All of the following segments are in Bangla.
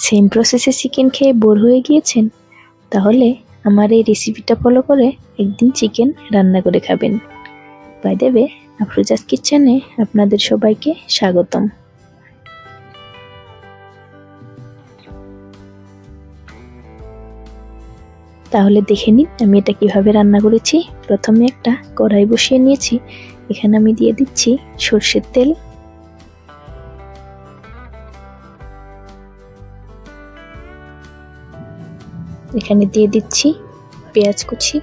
সেম প্রসেসে চিকেন খেয়ে বোর হয়ে গিয়েছেন? তাহলে আমার এই রেসিপিটা ফলো করে একদিন চিকেন রান্না করে খাবেন। বাই দ্য ওয়ে, আফরোজাস কিচেনে আপনাদের সবাইকে স্বাগতম। তাহলে দেখে নিন আমি এটা কিভাবে রান্না করেছি। প্রথমে একটা কড়াই বসিয়ে নিয়েছি। এখানে আমি দিয়ে দিচ্ছি সরষের তেল, এখানে দিয়ে দিচ্ছি পেঁয়াজ কুচি,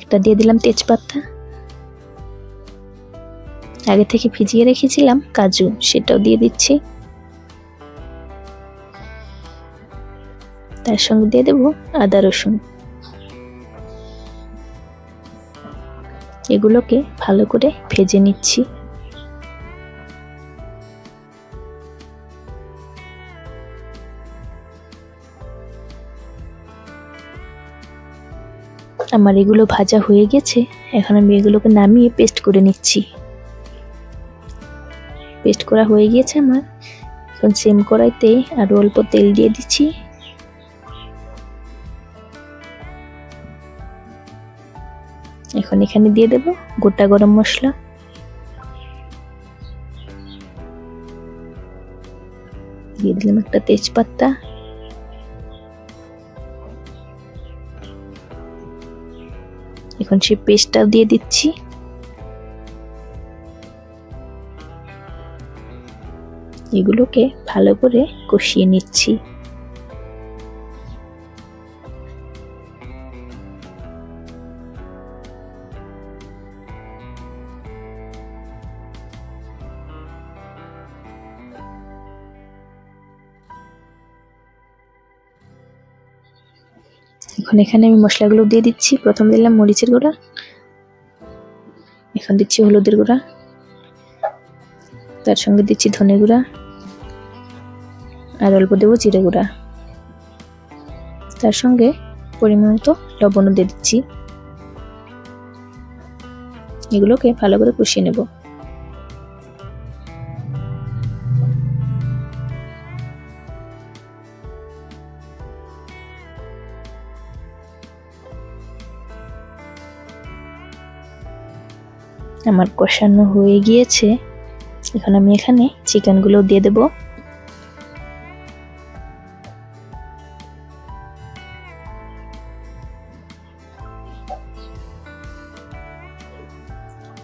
একটা দিয়ে দিলাম তেজপাতা, আগে থেকে ভিজিয়ে রেখেছিলাম কাজু, সেটাও দিয়ে দিচ্ছি। তার সঙ্গে দিয়ে দেব আদা রসুন। এগুলোকে ভালো করে ভেজে নিচ্ছি। আমার এগুলো ভাজা হয়ে গেছে। এখন আমি এগুলোকে নামিয়ে পেস্ট করে নিচ্ছি। পেস্ট করা হয়ে গিয়েছে আমার। এখন সেম কড়াইতে আরো অল্প তেল দিয়ে দিচ্ছি। এখন এখানে দিয়ে দেব গোটা গরম মশলা, দিয়ে দিলাম একটা তেজপাতা, এখন সেই পেস্টটাও দিয়ে দিচ্ছি। এগুলোকে ভালো করে কষিয়ে নিচ্ছি। এখন এখানে আমি মশলাগুলো দিয়ে দিচ্ছি। প্রথম দিলাম মরিচের গুঁড়া, এখন দিচ্ছি হলুদের গুঁড়া, তার সঙ্গে দিচ্ছি ধনে গুঁড়া, আর অল্প দেবো জিরে গুঁড়া, তার সঙ্গে পরিমাণ মতো লবণও দিয়ে দিচ্ছি। এগুলোকে ভালো করে কষিয়ে নেব। আমার কষানো হয়ে গিয়েছে। এখন আমি এখানে চিকেনগুলো দিয়ে দেব।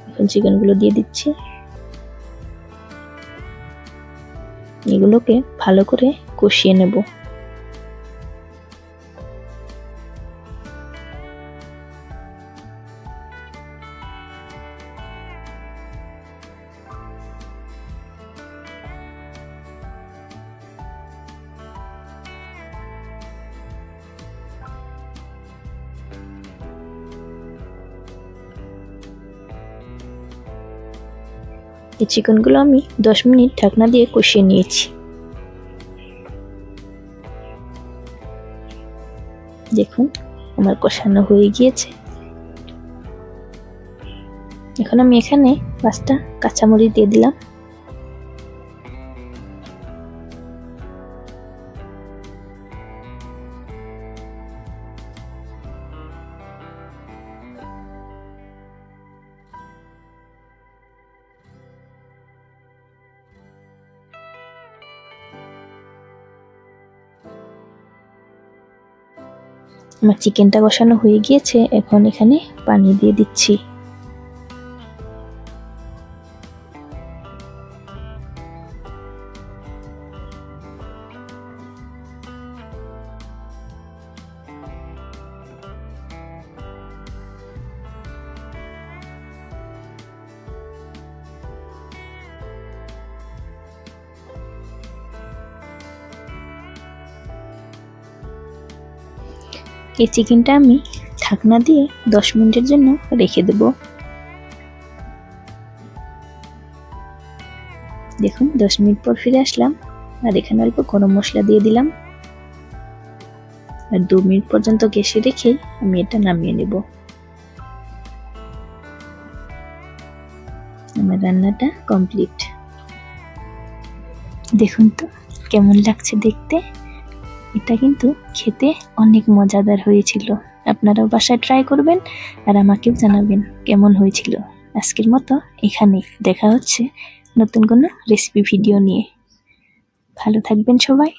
এখন চিকেনগুলো দিয়ে দিচ্ছি। এগুলোকে ভালো করে কষিয়ে নেব। এই চিকেনগুলো আমি 10 মিনিট ঢাকনা দিয়ে কষিয়ে নিয়েছি। দেখুন আমার কষানো হয়ে গিয়েছে। এখন আমি এখানে 5টা কাঁচামরিচ দিয়ে দিলাম। আমার চিকেনটা কষানো হয়ে গিয়েছে। এখন এখানে পানি দিয়ে দিচ্ছি। এই চিকেনটা আমি ঢাকনা দিয়ে 10 মিনিটের জন্য রেখে দেব। দেখুন 10 মিনিট পর ফিরে আসলাম, আর এখানে অল্প গরম মশলা দিয়ে দিলাম, আর 2 মিনিট পর্যন্ত গ্যাসে রেখেই আমি এটা নামিয়ে নেব। আমার রান্নাটা কমপ্লিট। দেখুন তো কেমন লাগছে দেখতে। এটা কিন্তু খেতে অনেক মজাদার হয়েছিল। আপনারাও বাসায় ট্রাই করবেন আর আমাকেও জানাবেন কেমন হয়েছিল। আজকের মতো এখানেই, দেখা হচ্ছে নতুন কোনো রেসিপি ভিডিও নিয়ে। ভালো থাকবেন সবাই।